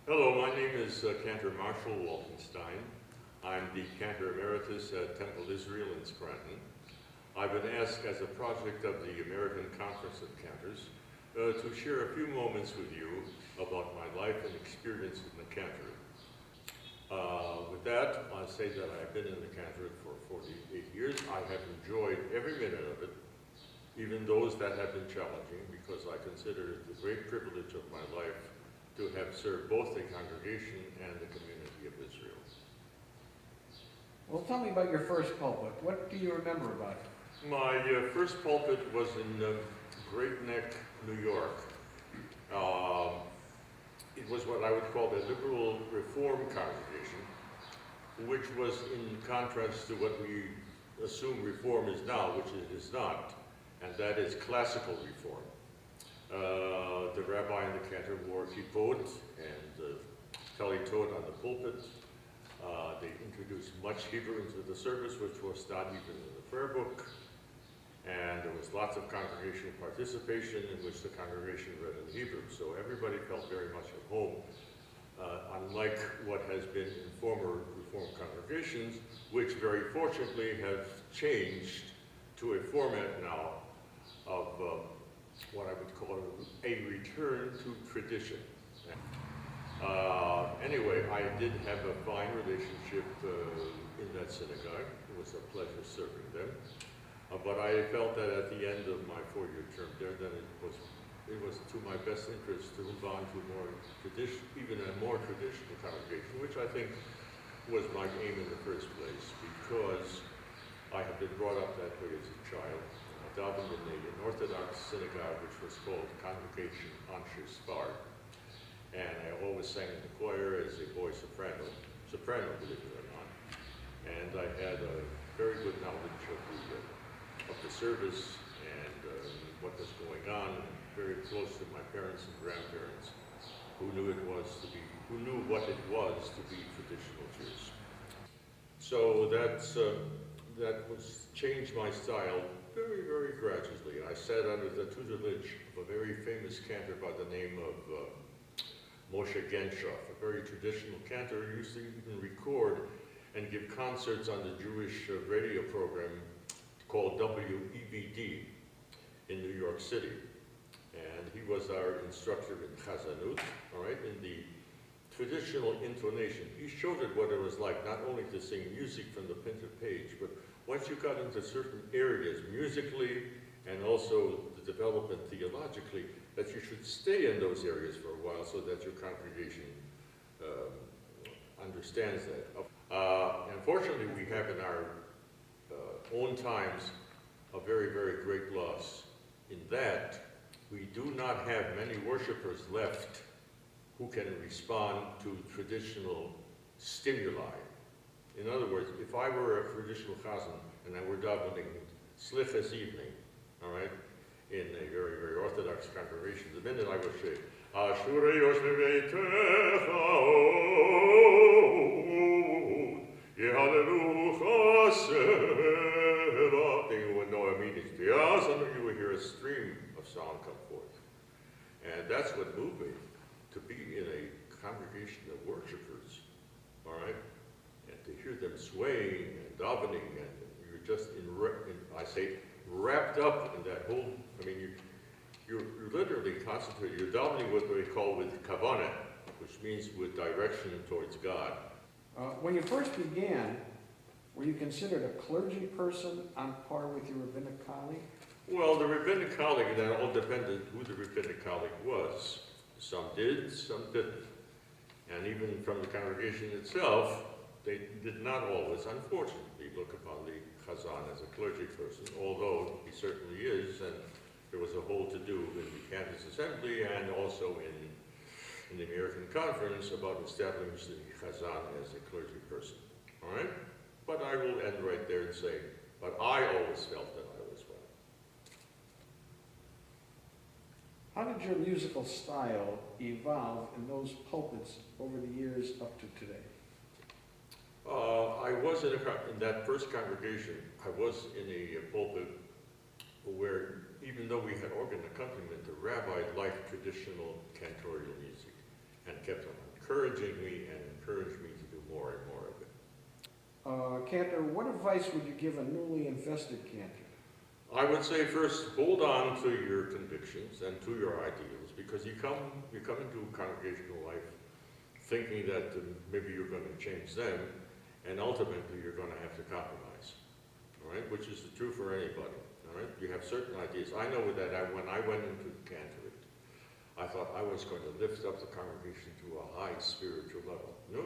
Hello, my name is Cantor Marshall Wolkenstein. I'm the Cantor Emeritus at Temple Israel in Scranton. I've been asked as a project of the American Conference of Cantors to share a few moments with you about my life and experience in the Cantor. With that, I'll say that I've been in the Cantor for 48 years. I have enjoyed every minute of it, even those that have been challenging, because I consider it the great privilege of my life to have served both the congregation and the community of Israel. Well, tell me about your first pulpit. What do you remember about it? My first pulpit was in Great Neck, New York. It was what I would call the liberal reform congregation, which was in contrast to what we assume reform is now, which it is not, and that is classical reform. The rabbi in the Cantor wore kippot and talitot on the pulpit. They introduced much Hebrew into the service, which was not even in the prayer book. And there was lots of congregational participation in which the congregation read in Hebrew. So everybody felt very much at home, unlike what has been in former Reformed congregations, which very fortunately have changed to a format now of what I would call a return to tradition. Anyway, I did have a fine relationship in that synagogue. It was a pleasure serving them. But I felt that at the end of my four-year term there, that it was to my best interest to move on to even a more traditional congregation, which I think was my aim in the first place, because I had been brought up that way as a child. I davened in an Orthodox synagogue, which was called Congregation Anshe Sfard. And I always sang in the choir as a boy soprano, believe it or not. And I had a very good knowledge of the service and what was going on, and very close to my parents and grandparents, who knew what it was to be traditional Jews. So that was changed my style very, very gradually. I sat under the tutelage of a very famous cantor by the name of Moshe Genshoff, a very traditional cantor who used to even record and give concerts on the Jewish radio program called WEBD in New York City. And he was our instructor in Chazanut, all right, in the traditional intonation. He showed it what it was like, not only to sing music from the printed page, but once you got into certain areas musically and also the development theologically, that you should stay in those areas for a while so that your congregation understands that. Unfortunately, we have in our own times a very, very great loss in that we do not have many worshipers left who can respond to traditional stimuli. In other words, if I were a traditional chazan and I were davening slichas evening, all right, in a very, very Orthodox congregation, the minute I would say, Ashrei Yoshevei Techa Yehalelucha Sela, they would know immediately. You would hear a stream of sound come forth. And that's what moved me to be in a congregation of worshipers, all right? And to hear them swaying and davening, and you're just wrapped up in that whole, I mean, you're literally concentrated. You're davening what we call with kavanah, which means with direction towards God. When you first began, were you considered a clergy person on par with your rabbinic colleague? Well, the rabbinic colleague, and that all depended who the rabbinic colleague was. Some did, some didn't. And even from the congregation itself, they did not always, unfortunately, look upon the chazan as a clergy person, although he certainly is, and there was a whole to-do in the Cantor's Assembly and also in the American Conference about establishing the chazan as a clergy person, all right? But I will end right there and say, but I always felt that I was one. How did your musical style evolve in those pulpits over the years up to today? I was in that first congregation, I was in a pulpit where, even though we had organ accompaniment, the rabbi liked traditional cantorial music and kept on encouraging me and encouraged me to do more and more of it. Cantor, what advice would you give a newly invested Cantor? I would say first, hold on to your convictions and to your ideals, because you come into congregational life thinking that maybe you're going to change them, and ultimately you're going to have to compromise, all right? Which is true for anybody, all right? You have certain ideas. I know that when I went into Cantor, I thought I was going to lift up the congregation to a high spiritual level. No.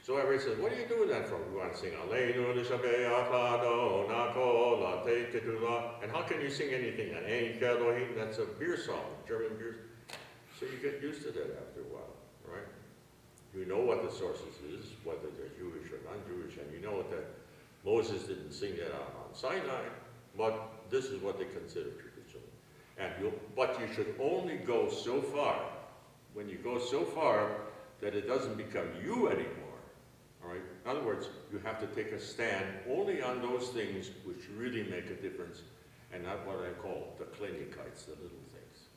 So everybody says, what are you doing that for? We want to sing Aleinu Nishabeach Nako La Te Ketula. And how can you sing anything? An Ein Elohim, that's a beer song, German beer. So you get used to that after a while, right? You know what the sources is, whether they're Jewish or non-Jewish, and you know that Moses didn't sing that on Sinai, but this is what they consider tradition. But you should only go so far, when you go so far that it doesn't become you anymore. All right? In other words, you have to take a stand only on those things which really make a difference, and not what I call the kleinigkeits, the little things.